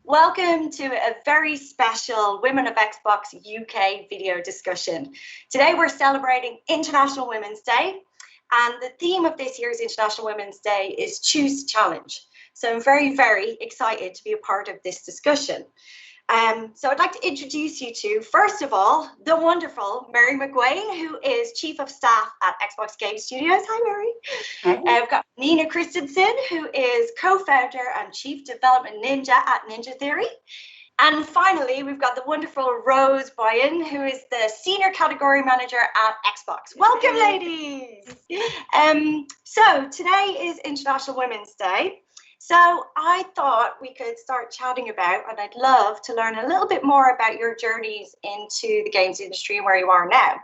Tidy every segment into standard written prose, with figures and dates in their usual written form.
Welcome to a very special Women of Xbox UK video discussion. Today we're celebrating International Women's Day, and the theme of this year's International Women's Day is Choose Challenge. So I'm very, very excited to be a part of this discussion. So I'd like to introduce you to, first of all, the wonderful Mary McGuane, who is Chief of Staff at Xbox Game Studios. Hi, Mary. Hi. I've got Nina Kristensen, who is co-founder and Chief Development Ninja at Ninja Theory. And finally, we've got the wonderful Rose Buahin, who is the Senior Category Manager at Xbox. Welcome, ladies. So today is International Women's Day. So I thought we could start chatting about, and I'd love to learn a little bit more about your journeys into the games industry and where you are now.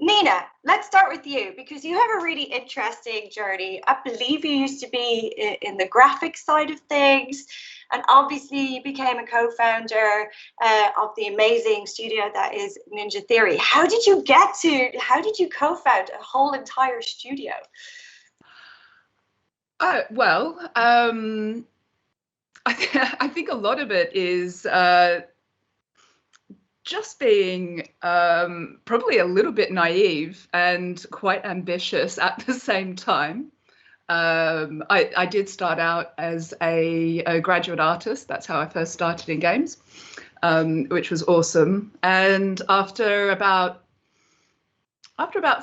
Nina, let's start with you, because you have a really interesting journey. I believe you used to be in the graphics side of things, and obviously you became a co-founder of the amazing studio that is Ninja Theory. How did you co-found a whole entire studio? I think a lot of it is just being probably a little bit naive and quite ambitious at the same time. I did start out as a graduate artist. That's how I first started in games, which was awesome. And after about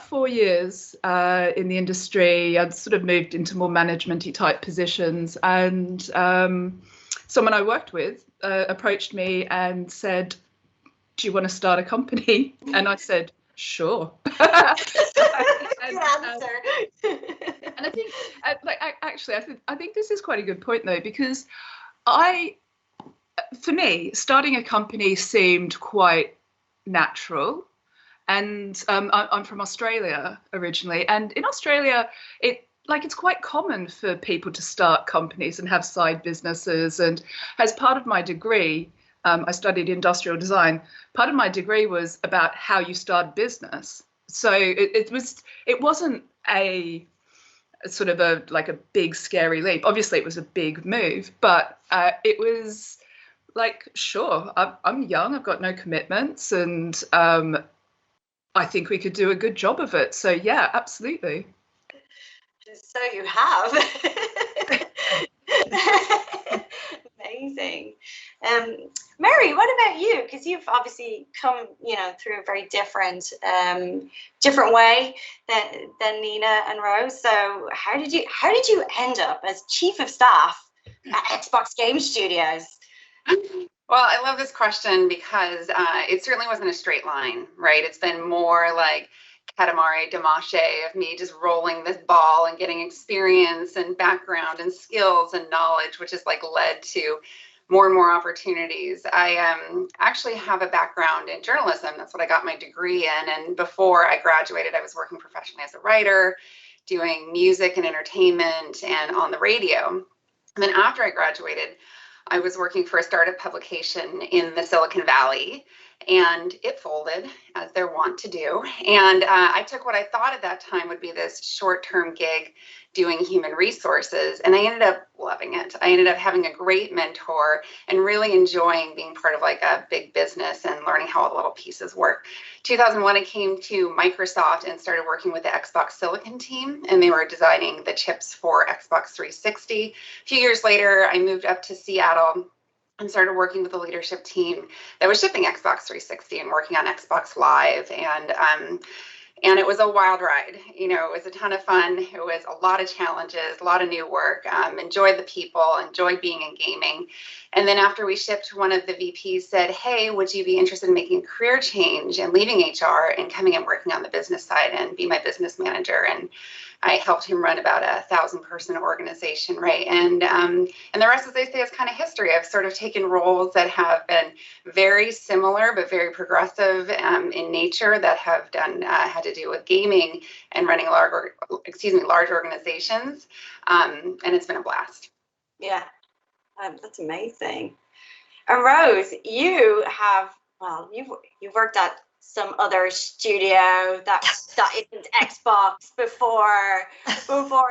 4 years in the industry, I'd sort of moved into more management-y type positions, and someone I worked with approached me and said, "Do you want to start a company?" And I said, "Sure." Good answer. And I think, I think this is quite a good point though, because for me, starting a company seemed quite natural. And I'm from Australia originally, and in Australia, it's quite common for people to start companies and have side businesses. And as part of my degree, I studied industrial design. Part of my degree was about how you start business. So it wasn't a sort of a big scary leap. Obviously, it was a big move, but it was like, sure, I'm young, I've got no commitments, and I think we could do a good job of it. So yeah, absolutely. So you have. Amazing. Mary, what about you? Because you've obviously come, through a very different way than Nina and Rose. So how did you end up as Chief of Staff at Xbox Game Studios? Well, I love this question because it certainly wasn't a straight line, right? It's been more like Katamari Damacy of me just rolling this ball and getting experience and background and skills and knowledge, which has led to more and more opportunities. I actually have a background in journalism. That's what I got my degree in. And before I graduated, I was working professionally as a writer, doing music and entertainment and on the radio. And then after I graduated, I was working for a startup publication in the Silicon Valley, and it folded, as they're wont to do. And I took what I thought at that time would be this short-term gig doing human resources, and I ended up loving it. I ended up having a great mentor and really enjoying being part of a big business and learning how all the little pieces work. 2001, I came to Microsoft and started working with the Xbox Silicon team, and they were designing the chips for Xbox 360. A few years later, I moved up to Seattle and started working with the leadership team that was shipping Xbox 360 and working on Xbox Live. And it was a wild ride. It was a ton of fun. It was a lot of challenges, a lot of new work, enjoyed the people, enjoyed being in gaming. And then after we shipped, one of the VPs said, "Hey, would you be interested in making a career change and leaving HR and coming and working on the business side and be my business manager?" And I helped him run about a 1,000-person organization, right? And the rest, as they say, is kind of history. I've sort of taken roles that have been very similar but very progressive in nature, that have had to do with gaming and running large organizations, and it's been a blast. Yeah, that's amazing. And Rose, you have you've worked at some other studio that isn't Xbox before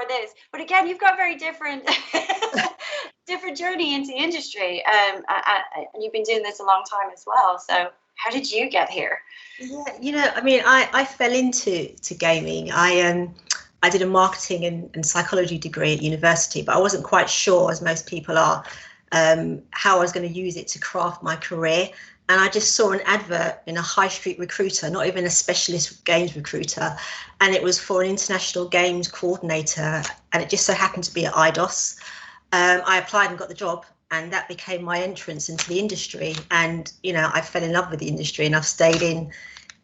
this. But again, you've got very different different journey into the industry. And you've been doing this a long time as well. So how did you get here? Yeah, I mean, I fell into gaming. I did a marketing and psychology degree at university, but I wasn't quite sure, as most people are, how I was going to use it to craft my career. And I just saw an advert in a high street recruiter, not even a specialist games recruiter, and it was for an international games coordinator, and it just so happened to be at IDOS. I applied and got the job, and that became my entrance into the industry. And, I fell in love with the industry, and I've stayed in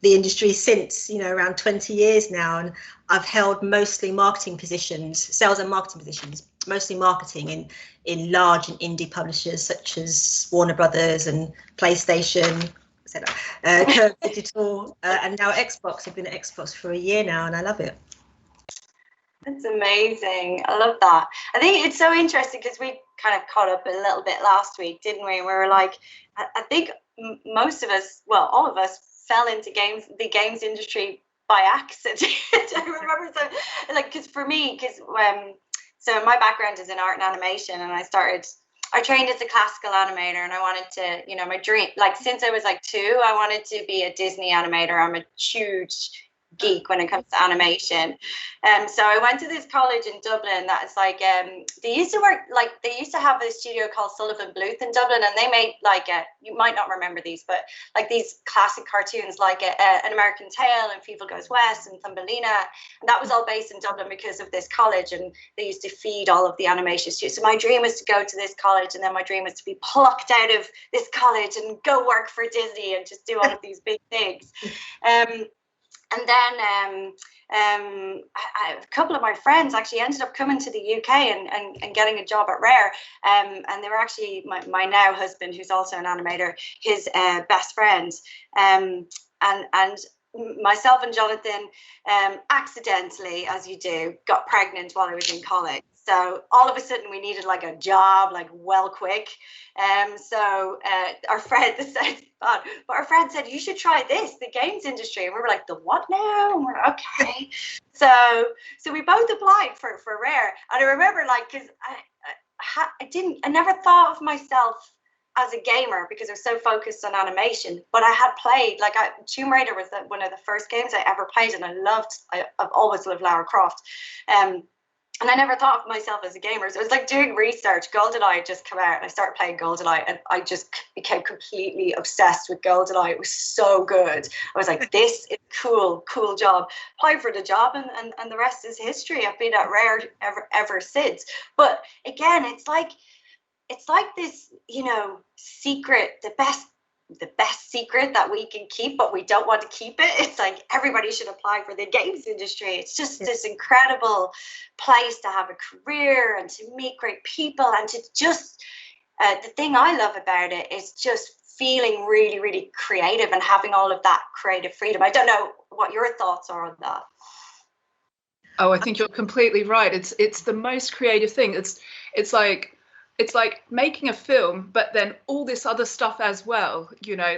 the industry since, around 20 years now. And I've held mostly marketing positions, sales and marketing positions, mostly marketing in large and indie publishers such as Warner Brothers and PlayStation, Curve Digital, and now Xbox. I've been at Xbox for a year now, and I love it. That's amazing. I love that. I think it's so interesting because we kind of caught up a little bit last week, didn't we? And we were like, I think most of us, well, all of us, fell into the games industry by accident. I remember, so like, because for me, so my background is in art and animation, and I trained as a classical animator, and I wanted to, my dream, like since I was like 2, I wanted to be a Disney animator. I'm a huge geek when it comes to animation. So I went to this college in Dublin that's like, they used to have a studio called Sullivan Bluth in Dublin, and they made like you might not remember these, but like these classic cartoons like An American Tail and Fievel Goes West and Thumbelina, and that was all based in Dublin because of this college, and they used to feed all of the animation studios. So my dream was to go to this college, and then my dream was to be plucked out of this college and go work for Disney and just do all of these big things. And then a couple of my friends actually ended up coming to the UK and getting a job at Rare. And they were actually my now husband, who's also an animator, his best friends. And myself and Jonathan accidentally, as you do, got pregnant while I was in college. So all of a sudden we needed like a job, like well quick. So our friend said, but our friend said, you should try this, the games industry. And we were like, the what now? And we're like, okay. So we both applied for Rare. And I remember like, because I never thought of myself as a gamer because I was so focused on animation, but I had played, like Tomb Raider was one of the first games I ever played, and I've always loved Lara Croft. And I never thought of myself as a gamer. So it was like doing research. GoldenEye had just come out, and I started playing GoldenEye, and I just became completely obsessed with GoldenEye. It was so good. I was like, this is cool job. Applied for the job, and the rest is history. I've been at Rare ever since. But again, it's like this, secret, the best secret that we can keep, but we don't want to keep it. It's like everybody should apply for the games industry. It's just this incredible place to have a career and to meet great people, and to just the thing I love about it is just feeling really, really creative and having all of that creative freedom. I don't know what your thoughts are on that. Oh, I think you're completely right. It's the most creative thing. It's like making a film, but then all this other stuff as well,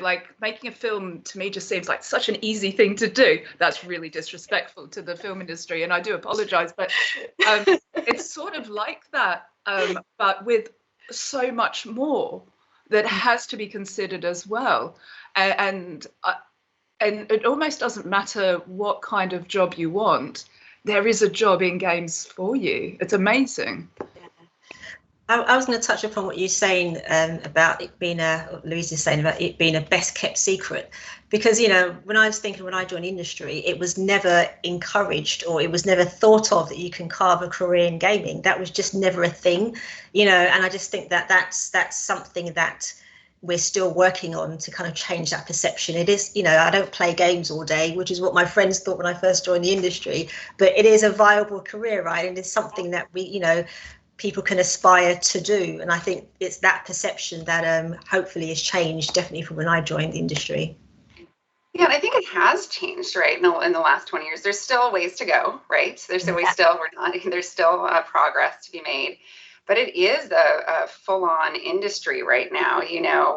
like making a film to me just seems like such an easy thing to do. That's really disrespectful to the film industry, and I do apologize, but it's sort of like that, but with so much more that has to be considered as well. And it almost doesn't matter what kind of job you want. There is a job in games for you. It's amazing. I was going to touch upon what you're saying about it being Louise is saying about it being a best kept secret, because when I joined the industry, it was never encouraged, or it was never thought of that you can carve a career in gaming. That was just never a thing, and I just think that that's something that we're still working on to kind of change that perception. It is, I don't play games all day, which is what my friends thought when I first joined the industry, but it is a viable career, right? And it's something that we, people can aspire to do. And I think it's that perception that hopefully has changed, definitely from when I joined the industry. Yeah, I think it has changed, right? In the last 20 years, there's still ways to go, right? There's still progress to be made, but it is a full-on industry right now,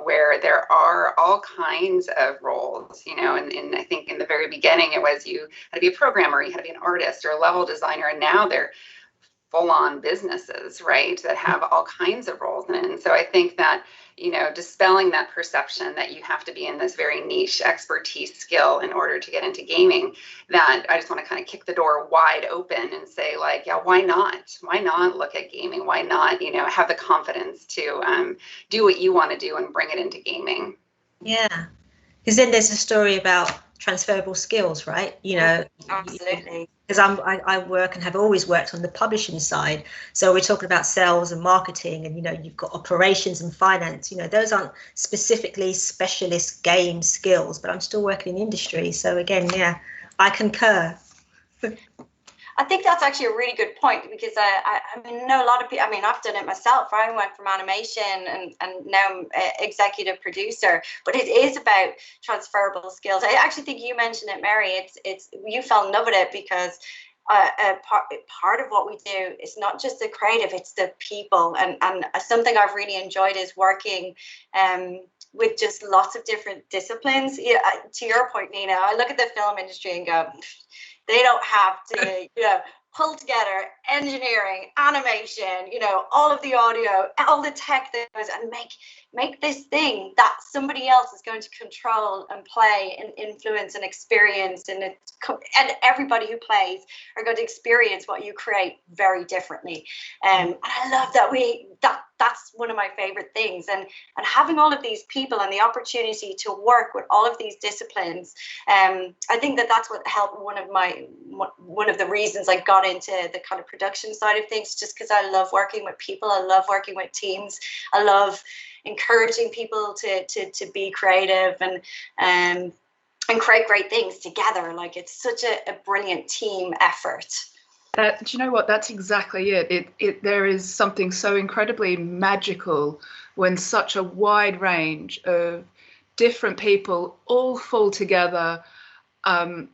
where there are all kinds of roles, and I think in the very beginning, it was you had to be a programmer, you had to be an artist or a level designer, and now they're full-on businesses, right, that have all kinds of roles in it. And so I think that, you know, dispelling that perception that you have to be in this very niche expertise skill in order to get into gaming, that I just want to kind of kick the door wide open and say, like, yeah, why not? Why not look at gaming? Why not, you know, have the confidence to do what you want to do and bring it into gaming? Yeah, because then there's a story about transferable skills, right? You know, absolutely. Because I work and have always worked on the publishing side. So we're talking about sales and marketing, and, you know, you've got operations and finance. You know, those aren't specifically specialist game skills, but I'm still working in industry. So again, yeah, I concur. I think that's actually a really good point, because I mean, know a lot of people. I mean, I've done it myself. I went from animation and now I'm executive producer. But it is about transferable skills. I actually think you mentioned it, Mary. It's you fell in love with it because part of what we do is not just the creative; it's the people. And something I've really enjoyed is working with just lots of different disciplines. Yeah, to your point, Nina, I look at the film industry and go, they don't have to, you know, pull together engineering, animation, you know, all of the audio, all the tech that goes, and make this thing that somebody else is going to control and play and influence and experience, and everybody who plays are going to experience what you create very differently. And I love that that's one of my favorite things, and having all of these people and the opportunity to work with all of these disciplines. I think that's what helped. One of the reasons I got into the kind of production side of things, just because I love working with people. I love working with teams. I love encouraging people to be creative and create great things together. Like, it's such a brilliant team effort. Do you know what? That's exactly it. There is something so incredibly magical when such a wide range of different people all fall together,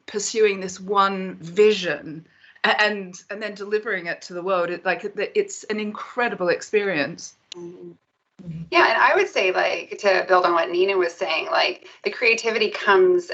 pursuing this one vision and then delivering it to the world. It's an incredible experience. Yeah, and I would say, like, to build on what Nina was saying, like, the creativity comes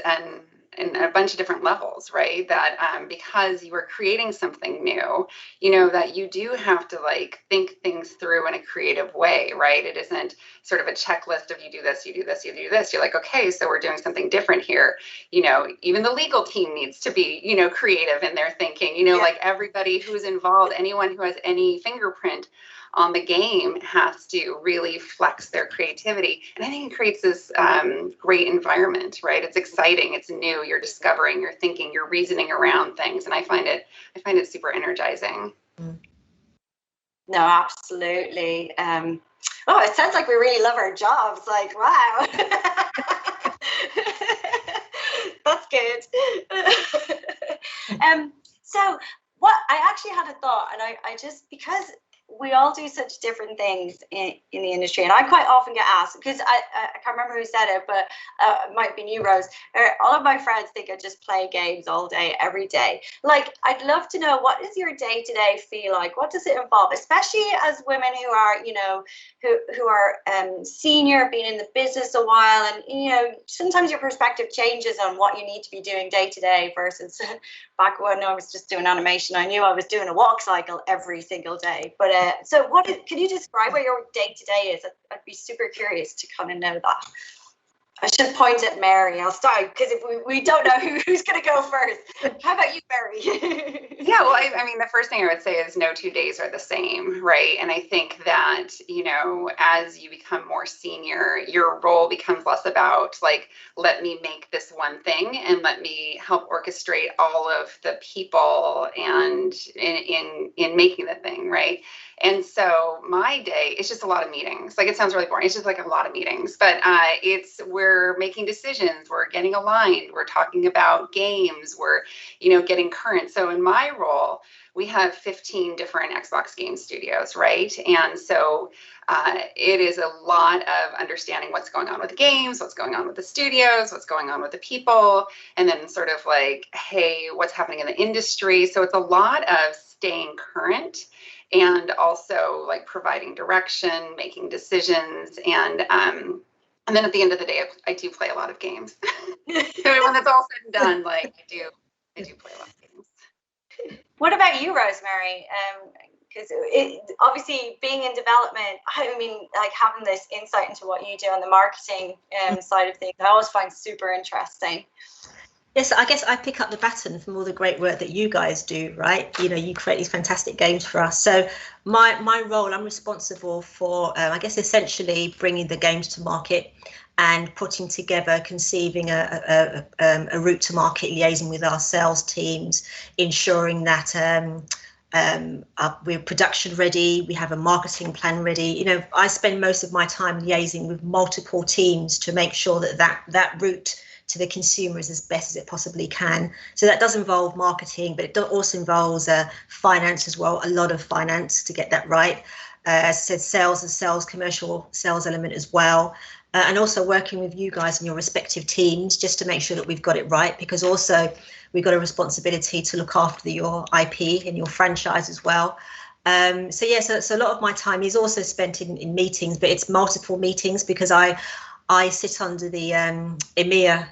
in a bunch of different levels, right? That because you are creating something new, you know, that you do have to, like, think things through in a creative way, right? It isn't sort of a checklist of you do this, you do this, you do this. You're like, okay, so we're doing something different here. You know, even the legal team needs to be, you know, creative in their thinking, you know, like everybody who's involved, anyone who has any fingerprint on the game has to really flex their creativity. And I think it creates this great environment, right? It's exciting, it's new, you're discovering, you're thinking, you're reasoning around things. And I find it super energizing. No, absolutely. Oh, it sounds like we really love our jobs. Like, wow. That's good. So what I actually had a thought, and I just, because we all do such different things in the industry, and I quite often get asked, because I can't remember who said it, but it might be you, Rose. All of my friends think I just play games all day, every day. Like, I'd love to know, what does your day-to-day feel like? What does it involve, especially as women who are, you know, who are senior, been in the business a while, and, you know, sometimes your perspective changes on what you need to be doing day-to-day versus back when I was just doing animation. I knew I was doing a walk cycle every single day. But so can you describe what your day-to-day is? I'd be super curious to kind of know that. I should point at Mary. I'll start, because if we don't know who's going to go first. How about you, Mary? Yeah, well, I mean, the first thing I would say is no 2 days are the same, right? And I think that, you know, as you become more senior, your role becomes less about, like, let me make this one thing and let me help orchestrate all of the people and in making the thing, right? And so my day, it's just a lot of meetings. Like, it sounds really boring. It's just like a lot of meetings, but we're making decisions, we're getting aligned, we're talking about games, we're, you know, getting current. So in my role, we have 15 different Xbox game studios, right? And so it is a lot of understanding what's going on with the games, what's going on with the studios, what's going on with the people, and then sort of like, hey, what's happening in the industry? So it's a lot of staying current, and also, like, providing direction, making decisions, and then at the end of the day, I do play a lot of games. So when it's all said and done, like, I do play a lot of games. What about you, Rosemary? because obviously being in development, I mean, like having this insight into what you do on the marketing side of things, I always find super interesting. Yes, I guess I pick up the baton from all the great work that you guys do, right? You know, you create these fantastic games for us. So my role, I'm responsible for, I guess, essentially bringing the games to market and putting together, conceiving a route to market, liaising with our sales teams, ensuring that we're production ready, we have a marketing plan ready. You know, I spend most of my time liaising with multiple teams to make sure that route to the consumer is as best as it possibly can. So that does involve marketing, but it also involves finance as well, a lot of finance to get that right. As I said, sales, commercial sales element as well. And also working with you guys and your respective teams just to make sure that we've got it right, because also we've got a responsibility to look after your IP and your franchise as well. So a lot of my time is also spent in meetings, but it's multiple meetings because I sit under the EMEA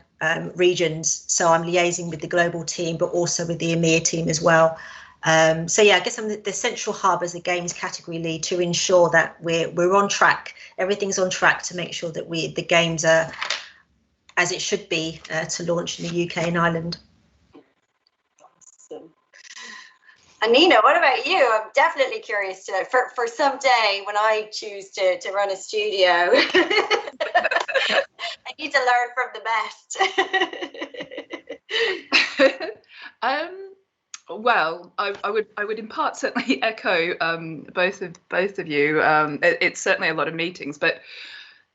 regions, so I'm liaising with the global team, but also with the EMEA team as well. I guess I'm the central hub as a games category lead to ensure that we're on track. Everything's on track to make sure that the games are as it should be to launch in the UK and Ireland. Awesome. Anina, what about you? I'm definitely curious to know for someday when I choose to run a studio. I need to learn from the best. Well, I would in part certainly echo both of you. It's certainly a lot of meetings, but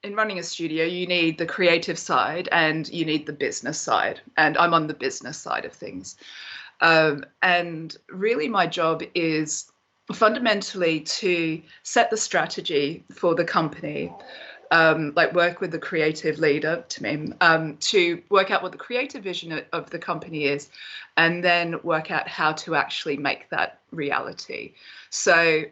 in running a studio, you need the creative side and you need the business side, and I'm on the business side of things. And really, my job is fundamentally to set the strategy for the company. Like work with the creative leader, Tamim, to work out what the creative vision of the company is, and then work out how to actually make that reality. So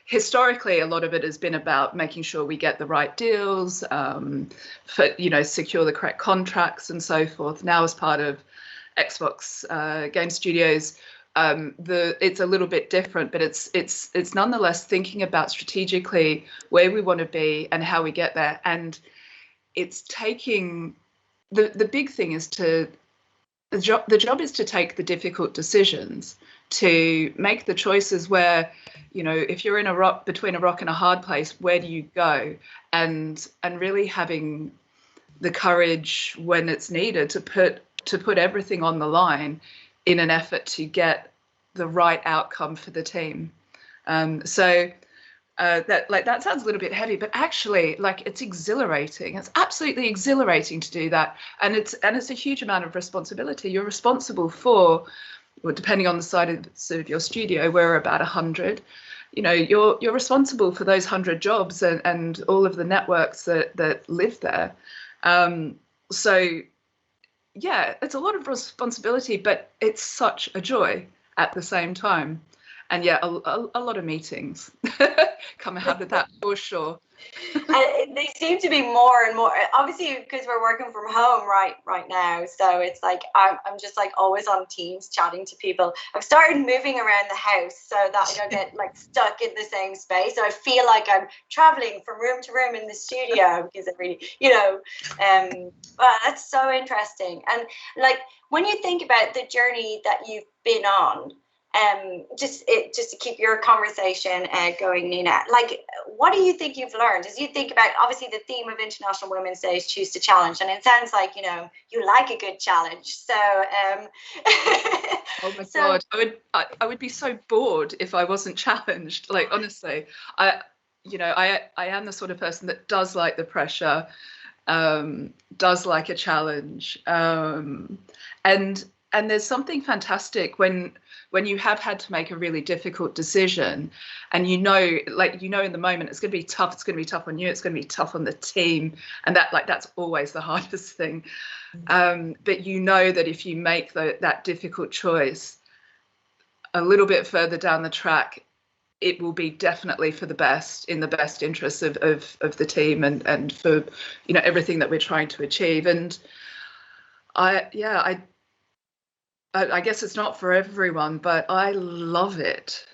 historically, a lot of it has been about making sure we get the right deals, secure the correct contracts and so forth. Now, as part of Xbox Game Studios, it's a little bit different, but it's nonetheless thinking about strategically where we want to be and how we get there. And it's taking the big thing is the job is to take the difficult decisions, to make the choices where, you know, if you're in between a rock and a hard place, where do you go? And really having the courage when it's needed to put everything on the line in an effort to get the right outcome for the team. That sounds a little bit heavy, but actually, like, it's exhilarating. It's absolutely exhilarating to do that, and it's a huge amount of responsibility. You're responsible for, well, depending on the size of your studio, we're about 100. You know, you're responsible for those 100 jobs and all of the networks that live there. Yeah, it's a lot of responsibility, but it's such a joy at the same time. And yeah, a lot of meetings come out of that for sure. And they seem to be more and more, obviously, because we're working from home right now. So it's like I'm just like always on Teams chatting to people. I've started moving around the house so that I don't get like stuck in the same space. So I feel like I'm traveling from room to room in the studio because it really, that's so interesting. And like when you think about the journey that you've been on, just to keep your conversation going, Nina, like, what do you think you've learned as you think about, obviously, the theme of International Women's Day is choose to challenge, and it sounds like, you know, you like a good challenge. So oh my God, I would be so bored if I wasn't challenged. Like, honestly, I am the sort of person that does like the pressure, does like a challenge, and there's something fantastic when you have had to make a really difficult decision, and in the moment it's going to be tough. It's going to be tough on you. It's going to be tough on the team, and that's always the hardest thing. But you know that if you make that difficult choice a little bit further down the track, it will be definitely for the best, in the best interests of the team and for, you know, everything that we're trying to achieve. And I guess it's not for everyone, but I love it.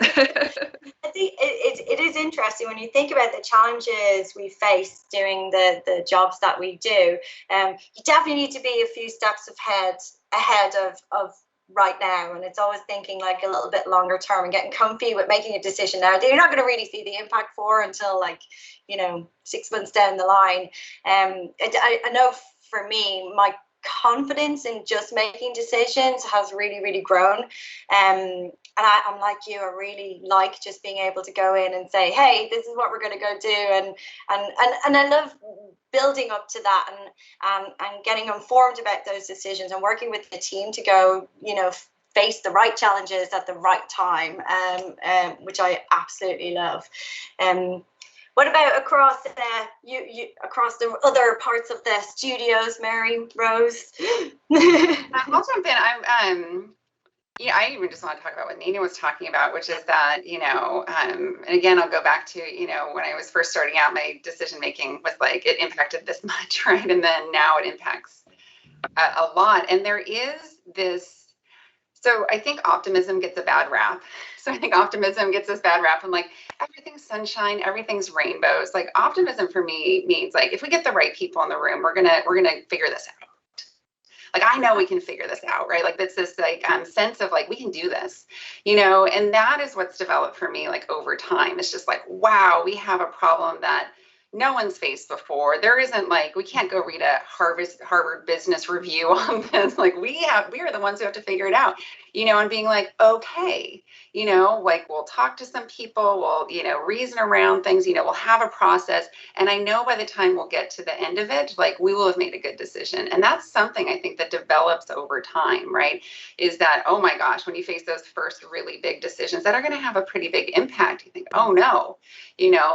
I think it is interesting when you think about the challenges we face doing the jobs that we do. You definitely need to be a few steps ahead of right now, and it's always thinking like a little bit longer term and getting comfy with making a decision now that you're not going to really see the impact for until, like, 6 months down the line. I know for me, my confidence in just making decisions has really grown, and I'm like you. I really like just being able to go in and say, hey, this is what we're going to go do, and I love building up to that and getting informed about those decisions and working with the team to go, face the right challenges at the right time, which I absolutely love. What about across across the other parts of the studios, Mary, Rose? I'll jump in. I even just want to talk about what Nina was talking about, which is that, and again, I'll go back to, when I was first starting out, my decision making was like, it impacted this much, right? And then now it impacts a lot. And there is this, so I think optimism gets a bad rap. So I think optimism gets this bad rap. I'm like, everything's sunshine, everything's rainbows. Like, optimism for me means, like, if we get the right people in the room, we're gonna figure this out. Like, I know we can figure this out, right? Like, that's this like sense of like, we can do this, and that is what's developed for me, like, over time. It's just like, wow, we have a problem that no one's faced before. There isn't, like, we can't go read a Harvard Business Review on this. Like, we are the ones who have to figure it out, and being like, okay, like, we'll talk to some people, we'll, reason around things, we'll have a process. And I know by the time we'll get to the end of it, like, we will have made a good decision. And that's something I think that develops over time, right? Is that, oh my gosh, when you face those first really big decisions that are going to have a pretty big impact, you think, oh no,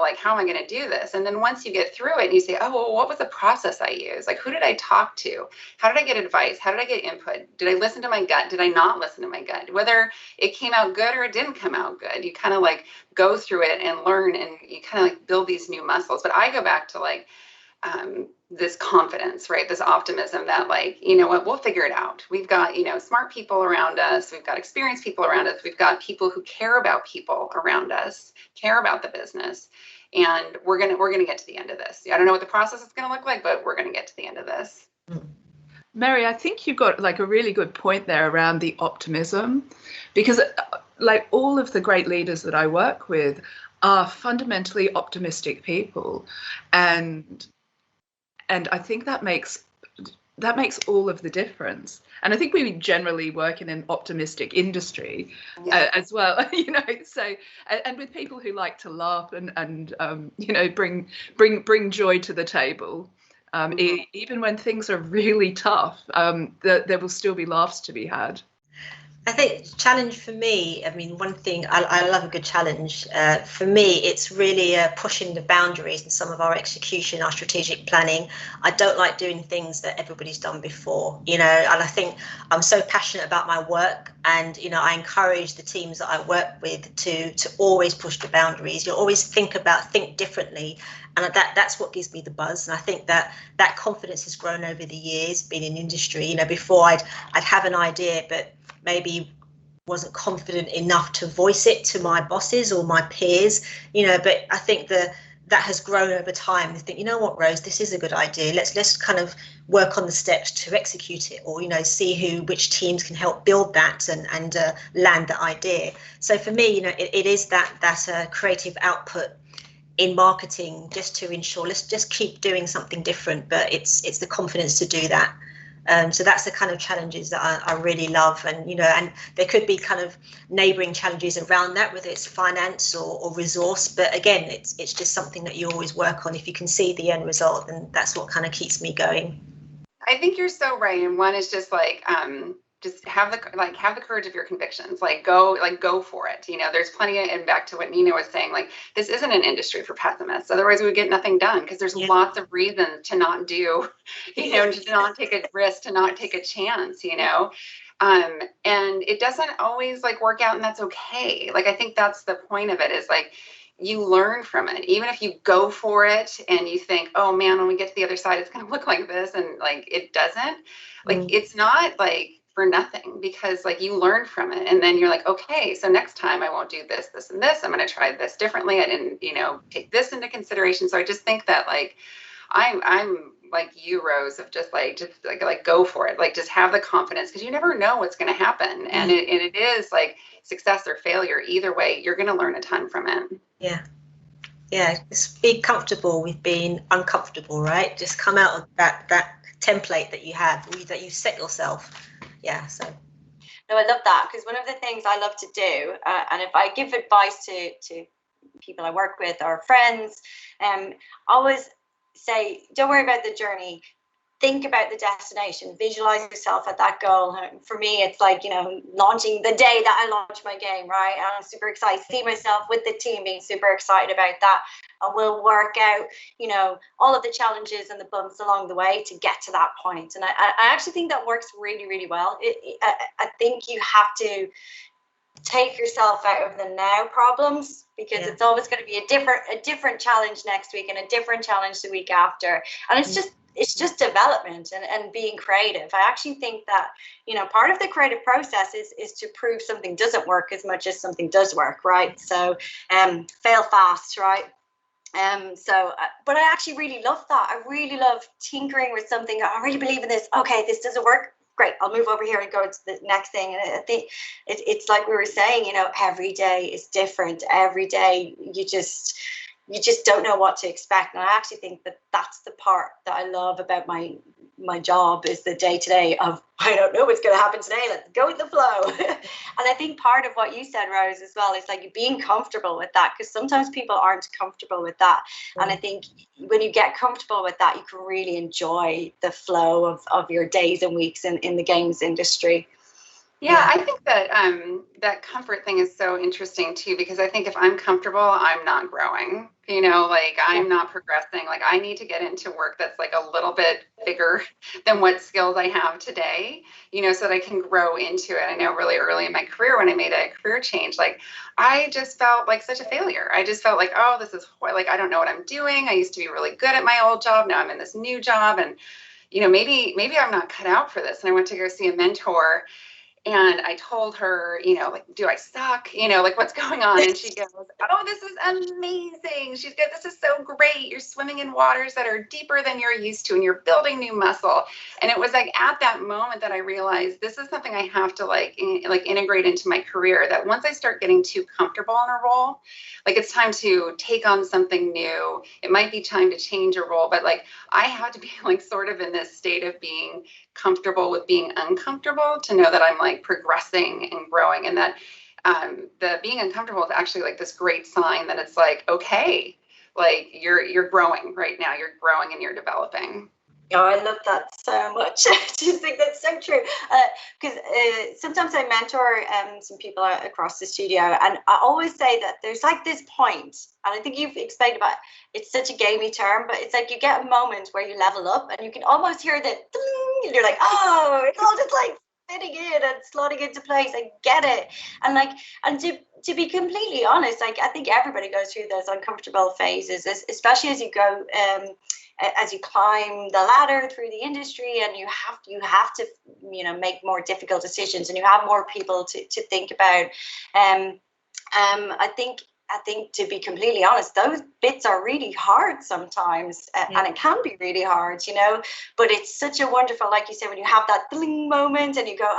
like, how am I going to do this? And then once you get through it and you say, oh, well, what was the process I used? Like, who did I talk to? How did I get advice? How did I get input? Did I listen to my gut? Did I not listen to my gut? Whether it came out good or it didn't come out good, you kind of like go through it and learn, and you kind of like build these new muscles. But I go back to like this confidence, right? This optimism that, like, what, we'll figure it out. We've got, smart people around us. We've got experienced people around us. We've got people who care about people around us, care about the business. And we're gonna get to the end of this. I don't know what the process is gonna look like, but we're gonna get to the end of this. Mary, I think you've got like a really good point there around the optimism, because like all of the great leaders that I work with are fundamentally optimistic people, and I think that makes all of the difference. And I think we generally work in an optimistic industry as well, so, and with people who like to laugh and bring joy to the table, even when things are really tough, there will still be laughs to be had. I think challenge for me, I mean, one thing, I love a good challenge. For me, it's really pushing the boundaries in some of our execution, our strategic planning. I don't like doing things that everybody's done before, and I think I'm so passionate about my work, and, I encourage the teams that I work with to always push the boundaries. You always think differently. And that's what gives me the buzz. And I think that confidence has grown over the years, being in industry. Before I'd have an idea, but maybe wasn't confident enough to voice it to my bosses or my peers, but I think that has grown over time. I think, what, Rose, this is a good idea. Let's kind of work on the steps to execute it, or, see which teams can help build that and land the idea. So for me, it is that creative output in marketing, just to ensure, let's just keep doing something different, but it's the confidence to do that. So that's the kind of challenges that I really love, and and there could be kind of neighbouring challenges around that, whether it's finance or resource. But again, it's just something that you always work on. If you can see the end result, then that's what kind of keeps me going. I think you're so right, and one is just like just have the courage of your convictions. Go for it. There's plenty of, and back to what Nina was saying, like, this isn't an industry for pessimists. Otherwise we would get nothing done, because there's lots of reasons to not do, to not take a risk, to not take a chance, and it doesn't always like work out, and that's okay. Like, I think that's the point of it, is like, you learn from it. Even if you go for it and you think, oh man, when we get to the other side, it's going to look like this, and like, it doesn't, like, it's not like for nothing, because like you learn from it, and then you're like, okay, so next time I won't do this, this, and this. I'm going to try this differently. I didn't, take this into consideration. So I just think that like I'm like you, Rose, of just like go for it. Like just have the confidence, because you never know what's going to happen, and it is like success or failure. Either way, you're going to learn a ton from it. Yeah, just be comfortable with being uncomfortable, right? Just come out of that template that you have, that you set yourself. Yeah, so. No, I love that, because one of the things I love to do, and if I give advice to people I work with or friends, always say, don't worry about the journey. Think about the destination, visualize yourself at that goal. And for me, it's like, launching the day that I launch my game, right? And I'm super excited, see myself with the team being super excited about that. And we'll work out, all of the challenges and the bumps along the way to get to that point. And I actually think that works really, really well. I think you have to take yourself out of the now problems, because it's always going to be a different challenge next week and a different challenge the week after. And it's just development and being creative. I actually think that, part of the creative process is to prove something doesn't work as much as something does work, right? So fail fast, right? But I actually really love that. I really love tinkering with something. I really believe in this. Okay, this doesn't work. Great, I'll move over here and go to the next thing. And I think it's like we were saying, every day is different. Every day you just don't know what to expect. And I actually think that that's the part that I love about my job, is the day-to-day of, I don't know what's going to happen today. Let's go with the flow. And I think part of what you said, Rose, as well, is like being comfortable with that, because sometimes people aren't comfortable with that. And I think when you get comfortable with that, you can really enjoy the flow of your days and weeks in the games industry. Yeah, I think that that comfort thing is so interesting too, because I think if I'm comfortable, I'm not growing, like I'm not progressing. Like I need to get into work that's like a little bit bigger than what skills I have today, so that I can grow into it. I know really early in my career, when I made a career change, like I just felt like such a failure. I just felt like, oh, this is like, I don't know what I'm doing. I used to be really good at my old job. Now I'm in this new job, and maybe I'm not cut out for this. And I went to go see a mentor. And I told her, like, do I suck? Like, what's going on? And she goes, oh, this is amazing. She goes, this is so great. You're swimming in waters that are deeper than you're used to, and you're building new muscle. And it was like at that moment that I realized this is something I have to like integrate into my career, that once I start getting too comfortable in a role, like it's time to take on something new. It might be time to change a role, but like I have to be like sort of in this state of being comfortable with being uncomfortable to know that I'm like progressing and growing, and that the being uncomfortable is actually like this great sign that it's like, okay, like you're growing right now, you're growing and you're developing. Oh, I love that so much. I just think that's so true. Because sometimes I mentor some people across the studio, and I always say that there's like this point, and I think you've explained about it's such a gamey term, but it's like you get a moment where you level up, and you can almost hear the ding, and you're like, oh, it's all just like fitting in and slotting into place. I get it. And to be completely honest, like I think everybody goes through those uncomfortable phases, especially as you go as you climb the ladder through the industry, and you have to make more difficult decisions, and you have more people to think about. I think to be completely honest, those bits are really hard sometimes, and it can be really hard, but it's such a wonderful, like you said, when you have that bling moment and you go,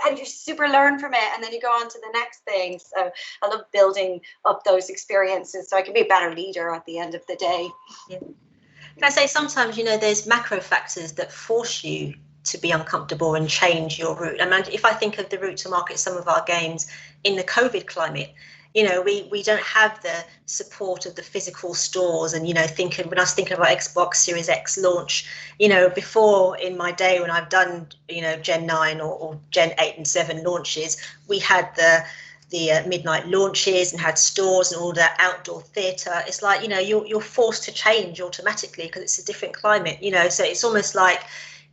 and you super learn from it, and then you go on to the next thing. So I love building up those experiences so I can be a better leader at the end of the day. Yeah. Can I say sometimes, there's macro factors that force you to be uncomfortable and change your route. I mean, if I think of the route to market some of our games in the COVID climate, we don't have the support of the physical stores. And, when I was thinking about Xbox Series X launch, before in my day when I've done, Gen 9 or Gen 8 and 7 launches, we had the midnight launches and had stores and all that outdoor theatre. It's like, you're forced to change automatically because it's a different climate, so it's almost like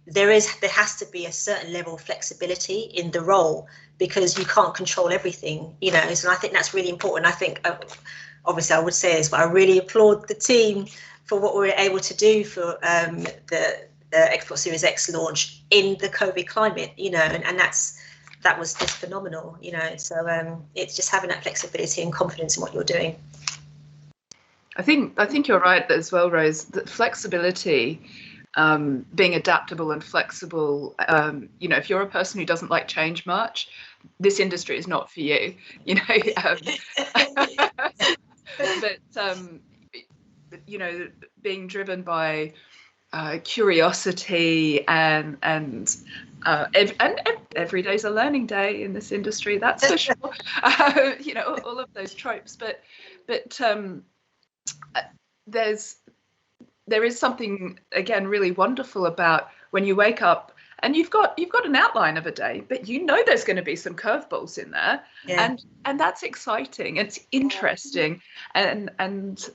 there has to be a certain level of flexibility in the role, because you can't control everything, so I think that's really important. I think, obviously I would say this, but I really applaud the team for what we were able to do for the the Xbox Series X launch in the COVID climate, you know, and that was just phenomenal, you know. So it's just having that flexibility and confidence in what you're doing. I think you're right as well, Rose. That flexibility, being adaptable and flexible. You know, if you're a person who doesn't like change much, this industry is not for you. You know, but you know, being driven by curiosity and every day's a learning day in this industry. That's for sure. You know, all of those tropes, but there is something, again, really wonderful about when you wake up and you've got an outline of a day, but you know there's going to be some curveballs in there, and that's exciting. It's interesting, and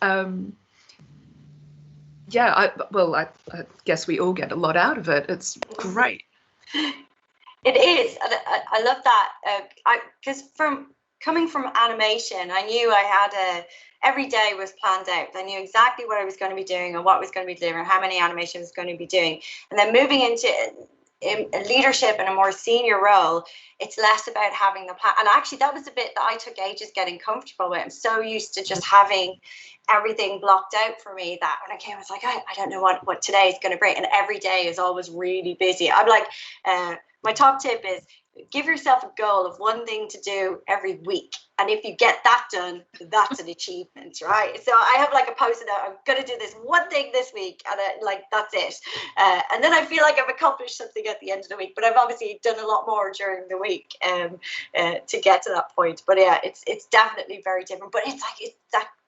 yeah, I guess we all get a lot out of it. It's great. It is, and I love that, because coming from animation, I knew I had every day was planned out. I knew exactly what I was going to be doing and what I was going to be delivering, how many animations I was going to be doing. And then moving into leadership in a more senior role, it's less about having the plan. And actually, that was a bit that I took ages getting comfortable with. I'm so used to just having everything blocked out for me that when I came, I was like, I don't know what today is going to bring. And every day is always really busy. I'm like, my top tip is give yourself a goal of one thing to do every week. And if you get that done, that's an achievement, right? So I have like a post-it note, I'm going to do this one thing this week, and that's it. And then I feel like I've accomplished something at the end of the week, but I've obviously done a lot more during the week to get to that point. But yeah, it's definitely very different. But it's like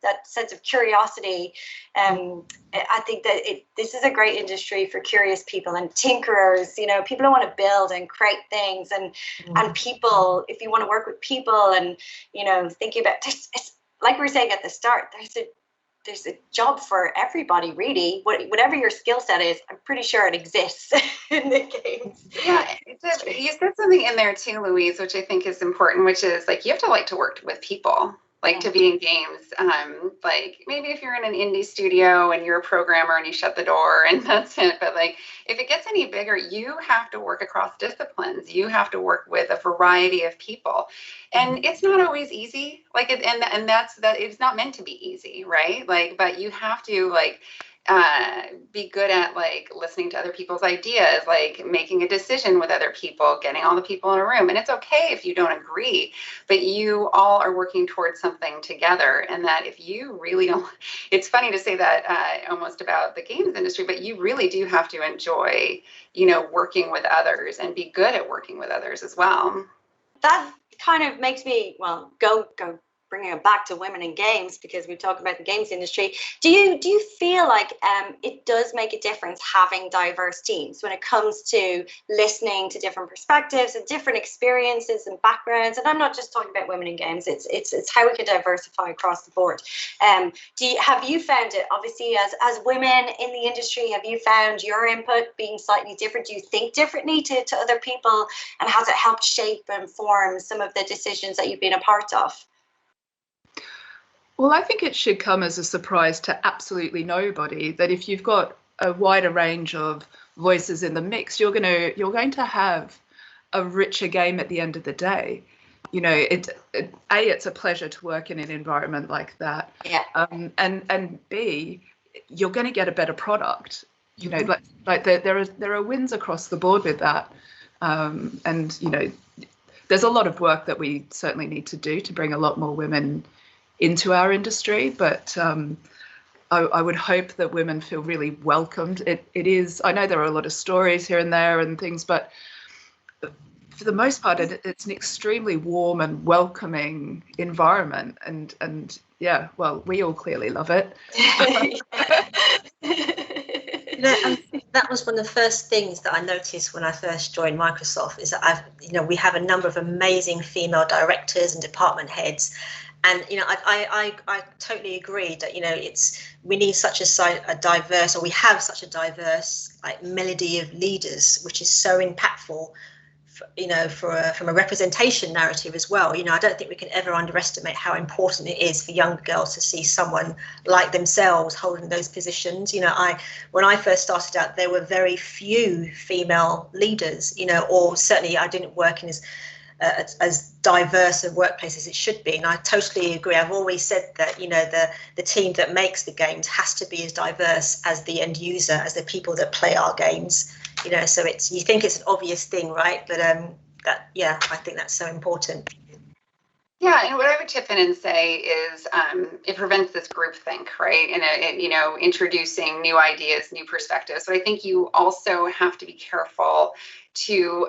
that sense of curiosity. I think that this is a great industry for curious people and tinkerers, you know, people who want to build and create things, and people, if you want to work with people and, you know, thinking about this, it's like we were saying at the start, there's a job for everybody, really. Whatever your skill set is, I'm pretty sure it exists in the games. Yeah, you said something in there too, Louise, which I think is important, which is like you have to like to work with people. Like to be in games, like maybe if you're in an indie studio and you're a programmer and you shut the door and that's it. But like if it gets any bigger, you have to work across disciplines. You have to work with a variety of people, and it's not always easy. Like and that's it's not meant to be easy, right? Like, but you have to like be good at like listening to other people's ideas, like making a decision with other people, getting all the people in a room. And it's okay if you don't agree, but you all are working towards something together. And that if you really don't, it's funny to say that almost about the games industry, but you really do have to enjoy, you know, working with others and be good at working with others as well. That kind of makes me, well, go bringing it back to women in games, because we talk about the games industry. Do you feel like it does make a difference having diverse teams when it comes to listening to different perspectives and different experiences and backgrounds? And I'm not just talking about women in games. It's how we can diversify across the board. Have you found it, obviously, as women in the industry, have you found your input being slightly different? Do you think differently to other people, and has it helped shape and form some of the decisions that you've been a part of? Well, I think it should come as a surprise to absolutely nobody that if you've got a wider range of voices in the mix, you're going to have a richer game at the end of the day. You know, it's a pleasure to work in an environment like that. Yeah. And B, you're going to get a better product. You know, like there are wins across the board with that. And you know, there's a lot of work that we certainly need to do to bring a lot more women into our industry, but I would hope that women feel really welcomed. It is, I know there are a lot of stories here and there and things, but for the most part, it's an extremely warm and welcoming environment. And yeah, well, we all clearly love it. You know, and that was one of the first things that I noticed when I first joined Microsoft, is that we have a number of amazing female directors and department heads. And, you know, I totally agree that, you know, we need such a diverse, or we have such a diverse like melody of leaders, which is so impactful from a representation narrative as well. I don't think we can ever underestimate how important it is for younger girls to see someone like themselves holding those positions. When I first started out, there were very few female leaders, or certainly I didn't work in as diverse a workplace as it should be. And I totally agree. I've always said that, the team that makes the games has to be as diverse as the end user, as the people that play our games. So you think it's an obvious thing, right? But I think that's so important. Yeah, and what I would chip in and say is it prevents this groupthink, right? And introducing new ideas, new perspectives. So I think you also have to be careful to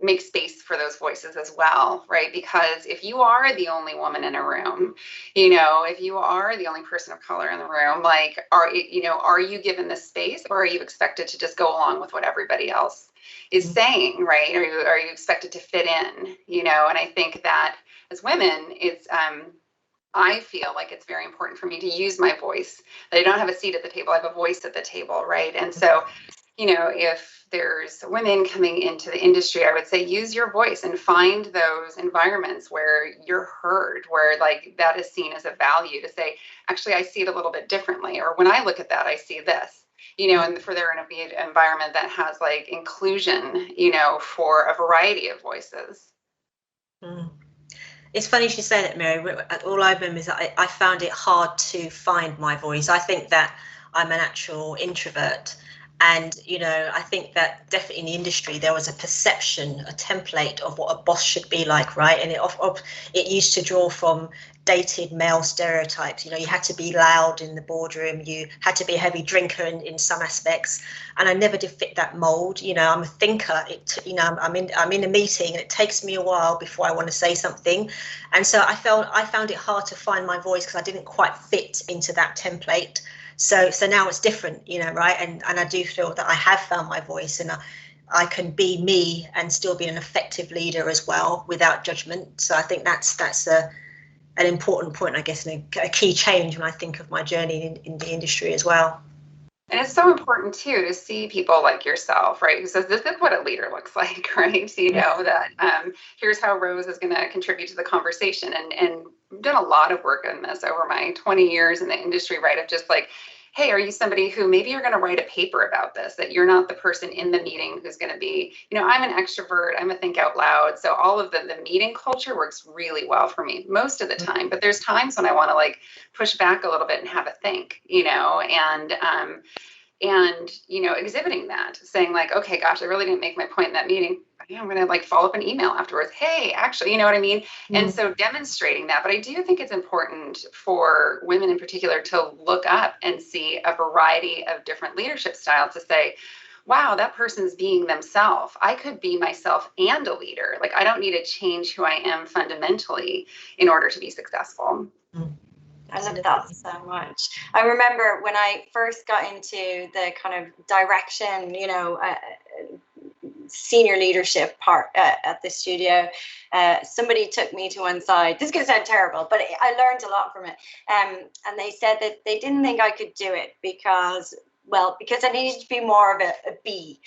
make space for those voices as well, right? Because if you are the only woman in a room, if you are the only person of color in the room, like, are you given this space, or are you expected to just go along with what everybody else is saying, right? Are you expected to fit in, and I think that as women, it's I feel like it's very important for me to use my voice. That I don't have a seat at the table, I have a voice at the table, right? And so, if there's women coming into the industry, I would say use your voice and find those environments where you're heard, where like that is seen as a value, to say, actually, I see it a little bit differently, or when I look at that, I see this. And for there to be an environment that has like inclusion, for a variety of voices. It's funny you say that, Mary. All I remember is that I found it hard to find my voice. I think that I'm a natural introvert. And, I think that definitely in the industry, there was a perception, a template of what a boss should be like, right? And it used to draw from dated male stereotypes. You had to be loud in the boardroom. You had to be a heavy drinker in some aspects. And I never did fit that mold. I'm a thinker. I'm in a meeting and it takes me a while before I want to say something. And so I found it hard to find my voice because I didn't quite fit into that template. So now it's different, right? And I do feel that I have found my voice, and I can be me and still be an effective leader as well without judgment. So I think that's an important point, I guess, and a key change when I think of my journey in the industry as well. And it's so important too to see people like yourself, right? Who says this is what a leader looks like, right? So that here's how Rose is going to contribute to the conversation. And I've done a lot of work on this over my 20 years in the industry, right? Of just like, hey, are you somebody who maybe you're going to write a paper about this, that you're not the person in the meeting who's going to be, I'm an extrovert, I'm a think out loud. So all of the meeting culture works really well for me most of the time. But there's times when I want to like push back a little bit and have a think, and exhibiting that, saying like, okay, gosh, I really didn't make my point in that meeting. I'm going to like follow up an email afterwards. Hey, actually, you know what I mean? And so demonstrating that. But I do think it's important for women in particular to look up and see a variety of different leadership styles, to say, wow, that person's being themselves. I could be myself and a leader. Like, I don't need to change who I am fundamentally in order to be successful. I love that so much. I remember when I first got into the kind of direction, senior leadership part at the studio, somebody took me to one side. This is going to sound terrible, but I learned a lot from it. And they said that they didn't think I could do it because I needed to be more of a B.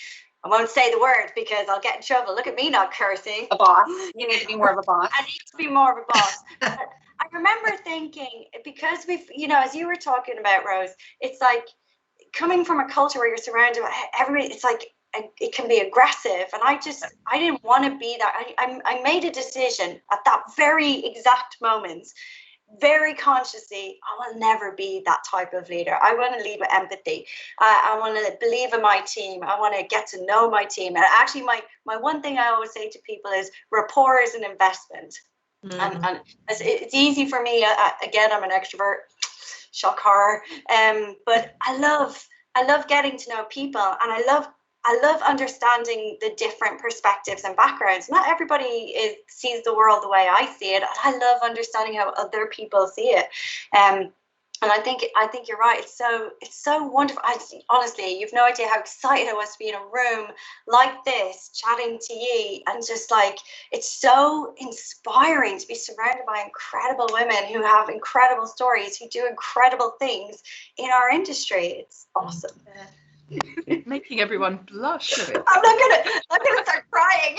I won't say the word because I'll get in trouble. Look at me not cursing. A boss. You need to be more of a boss. I need to be more of a boss. I remember thinking, because we've, as you were talking about, Rose, it's like coming from a culture where you're surrounded by everybody, it's like it can be aggressive. And I didn't want to be that. I made a decision at that very exact moment, very consciously, I will never be that type of leader. I want to lead with empathy. I want to believe in my team. I want to get to know my team. And actually, my one thing I always say to people is rapport is an investment. And it's easy for me. Again, I'm an extrovert, shock horror. But I love getting to know people, and I love understanding the different perspectives and backgrounds. Not everybody sees the world the way I see it. I love understanding how other people see it. And I think you're right. It's so wonderful. Honestly, you've no idea how excited I was to be in a room like this, chatting to you, and just like, it's so inspiring to be surrounded by incredible women who have incredible stories, who do incredible things in our industry. It's awesome. Making everyone blush. I'm not gonna start crying.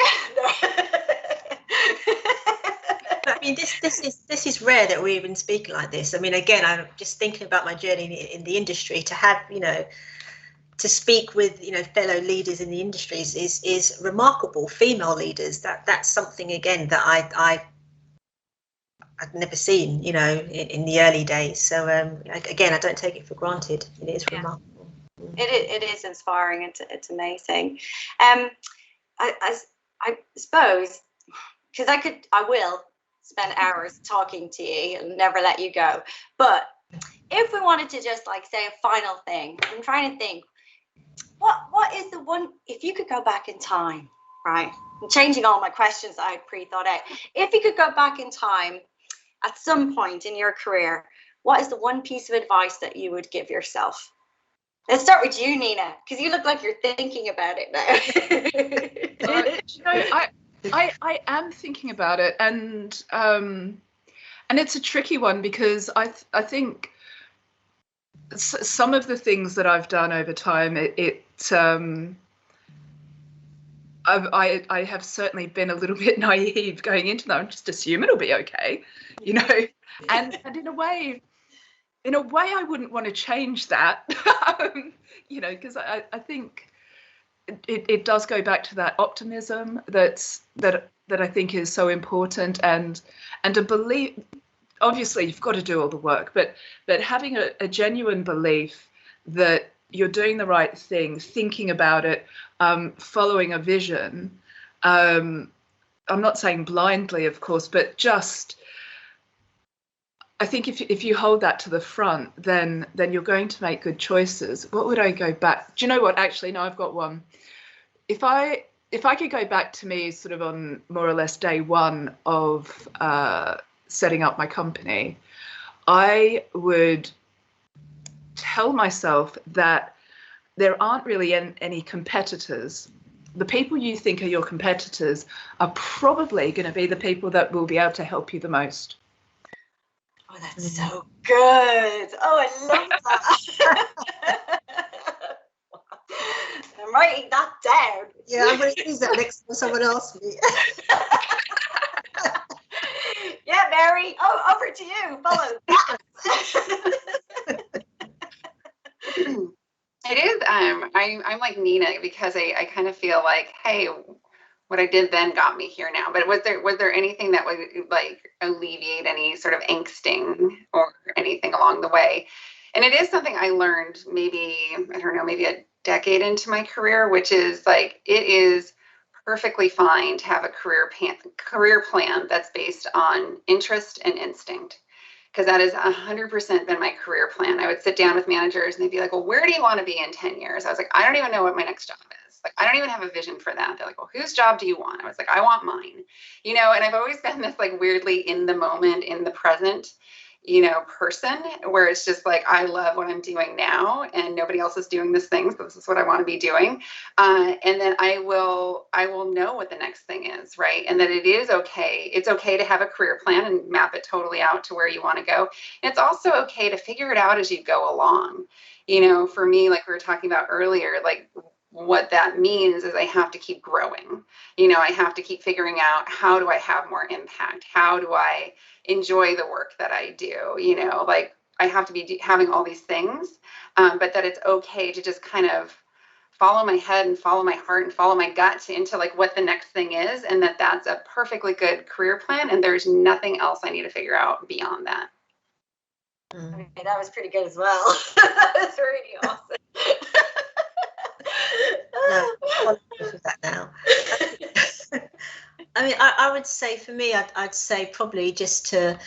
I mean, this is rare that we're even speaking like this. I mean, again, I'm just thinking about my journey in the industry. To have, to speak with, fellow leaders in the industries is remarkable. Female leaders, that's something again that I'd never seen, in the early days. So again, I don't take it for granted. It is remarkable. It is inspiring. It's amazing. I suppose, because I will spend hours talking to you and never let you go. But if we wanted to just say a final thing, I'm trying to think, what is the one, if you could go back in time, right? I'm changing all my questions I had pre-thought out. If you could go back in time at some point in your career, what is the one piece of advice that you would give yourself? Let's start with you, Nina, because you look like you're thinking about it now. I am thinking about it, and it's a tricky one, because I think some of the things that I've done over time, I have certainly been a little bit naive going into them. Just assume it'll be okay, and in a way I wouldn't want to change that, because I think it does go back to that optimism that I think is so important, and a belief. Obviously, you've got to do all the work, but having a genuine belief that you're doing the right thing, thinking about it, following a vision. I'm not saying blindly, of course, but just, I think if you hold that to the front, then you're going to make good choices. What would I go back? Do you know what? Actually, no, I've got one. If I could go back to me sort of on more or less day one of setting up my company, I would tell myself that there aren't really any competitors. The people you think are your competitors are probably going to be the people that will be able to help you the most. Oh, that's so good. Oh, I love that. I'm writing that down. Yeah, I'm going to use that next time someone asks me. Yeah, Mary. Oh, over to you. Follow that. It is. I'm like Nina, because I kind of feel like, hey, what I did then got me here now. But was there anything that would alleviate any sort of angsting or anything along the way? And it is something I learned maybe a decade into my career, which is it is perfectly fine to have a career plan that's based on interest and instinct, because that has 100% been my career plan. I would sit down with managers and they'd be like, well, where do you want to be in 10 years? I was like, I don't even know what my next job is. I don't even have a vision for that. They're like, well, whose job do you want? I was like, I want mine, and I've always been this weirdly in the moment, in the present, person, where it's just I love what I'm doing now and nobody else is doing this thing, so this is what I want to be doing, and then I will know what the next thing is, right? And that it is okay. It's okay to have a career plan and map it totally out to where you want to go. And it's also okay to figure it out as you go along. For me, like we were talking about earlier, what that means is I have to keep growing. I have to keep figuring out, how do I have more impact? How do I enjoy the work that I do? I have to be having all these things, but that it's okay to just kind of follow my head and follow my heart and follow my gut into what the next thing is, and that's a perfectly good career plan, and there's nothing else I need to figure out beyond that. Okay, that was pretty good as well. That was really awesome. No, I'm with that now. I mean, I would say for me, I'd say probably just to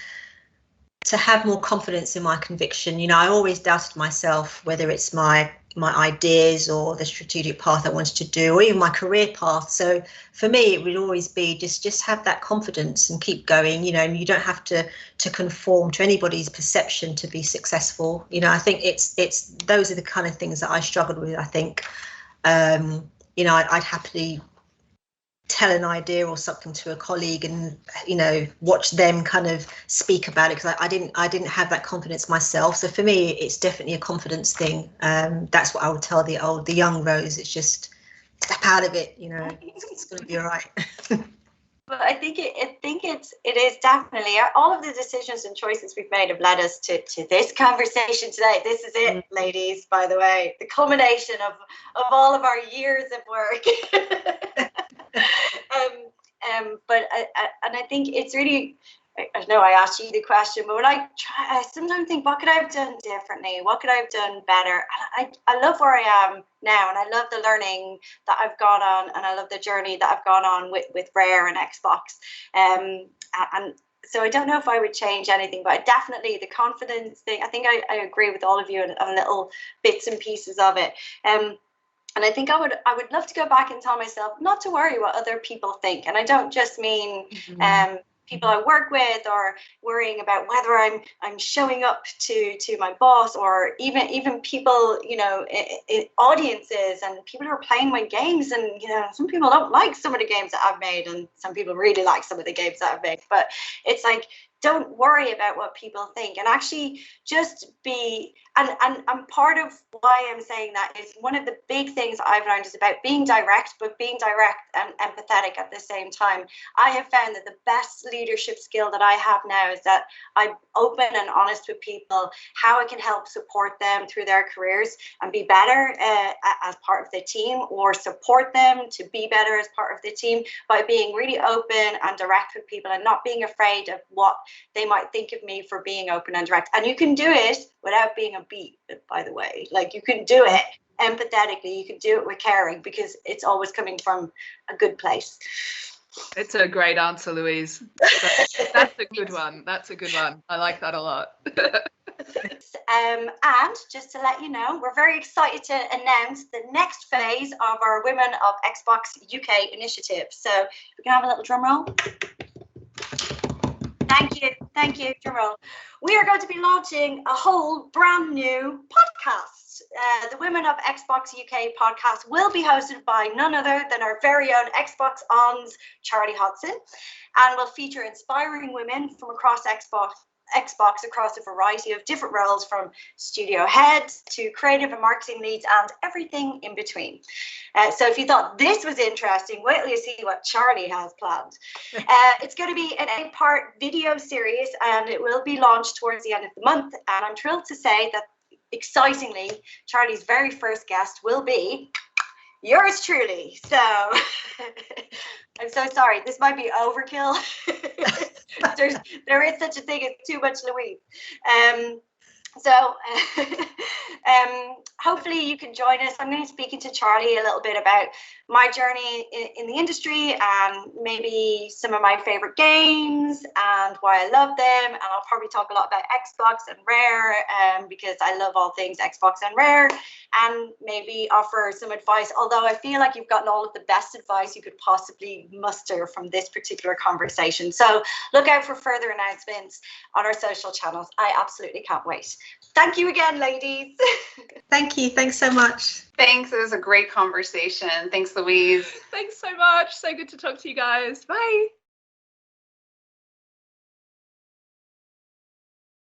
have more confidence in my conviction. I always doubted myself, whether it's my ideas or the strategic path I wanted to do, or even my career path. So for me, it would always be just have that confidence and keep going. And you don't have to conform to anybody's perception to be successful. I think it's those are the kind of things that I struggled with. I think I'd happily tell an idea or something to a colleague and, you know, watch them kind of speak about it, because I didn't have that confidence myself. So for me, it's definitely a confidence thing. That's what I would tell the young Rose. It's just step out of it, you know, it's going to be all right. But I think it is definitely, all of the decisions and choices we've made have led us to this conversation today. This is it, ladies, by the way, the culmination of all of our years of work. But I think it's really, I know I asked you the question, but when I sometimes think, what could I have done differently? What could I have done better? And I love where I am now, and I love the learning that I've gone on, and I love the journey that I've gone on with Rare and Xbox. And so I don't know if I would change anything, but definitely the confidence thing, I think I agree with all of you on little bits and pieces of it. And I think I would love to go back and tell myself not to worry what other people think. And I don't just mean people I work with, or worrying about whether I'm showing up to my boss, or even people, you know, in audiences and people who are playing my games. And, you know, some people don't like some of the games that I've made, and some people really like some of the games that I've made. But it's like, don't worry about what people think, and actually just be, and part of why I'm saying that is one of the big things I've learned is about being direct, but being direct and empathetic at the same time. I have found that the best leadership skill that I have now is that I'm open and honest with people, how I can help support them through their careers and be better as part of the team, or support them to be better as part of the team, by being really open and direct with people, and not being afraid of what they might think of me for being open and direct. And you can do it without being a beat, by the way. Like, you can do it empathetically, you can do it with caring, because it's always coming from a good place. It's a great answer, Louise. That's a good one. That's a good one. I like that a lot. And just to let you know, we're very excited to announce the next phase of our Women of Xbox UK initiative. So we can have a little drum roll. Thank you, drum roll. We are going to be launching a whole brand new podcast. The Women of Xbox UK podcast will be hosted by none other than our very own Xbox On's Charlie Hodson, and will feature inspiring women from across Xbox across a variety of different roles, from studio heads to creative and marketing leads and everything in between. So if you thought this was interesting, wait till you see what Charlie has planned. It's going to be an 8-part video series, and it will be launched towards the end of the month. And I'm thrilled to say that, excitingly, Charlie's very first guest will be yours truly. So I'm so sorry, this might be overkill. There is such a thing as too much Louise. So hopefully you can join us. I'm going to be speaking to Charlie a little bit about my journey in the industry, and maybe some of my favorite games and why I love them. And I'll probably talk a lot about Xbox and Rare, because I love all things Xbox and Rare, and maybe offer some advice, although I feel like you've gotten all of the best advice you could possibly muster from this particular conversation. So look out for further announcements on our social channels. I absolutely can't wait. Thank you again, ladies. Thank you. Thanks so much. Thanks. It was a great conversation. Thanks, Louise. Thanks so much. So good to talk to you guys. Bye.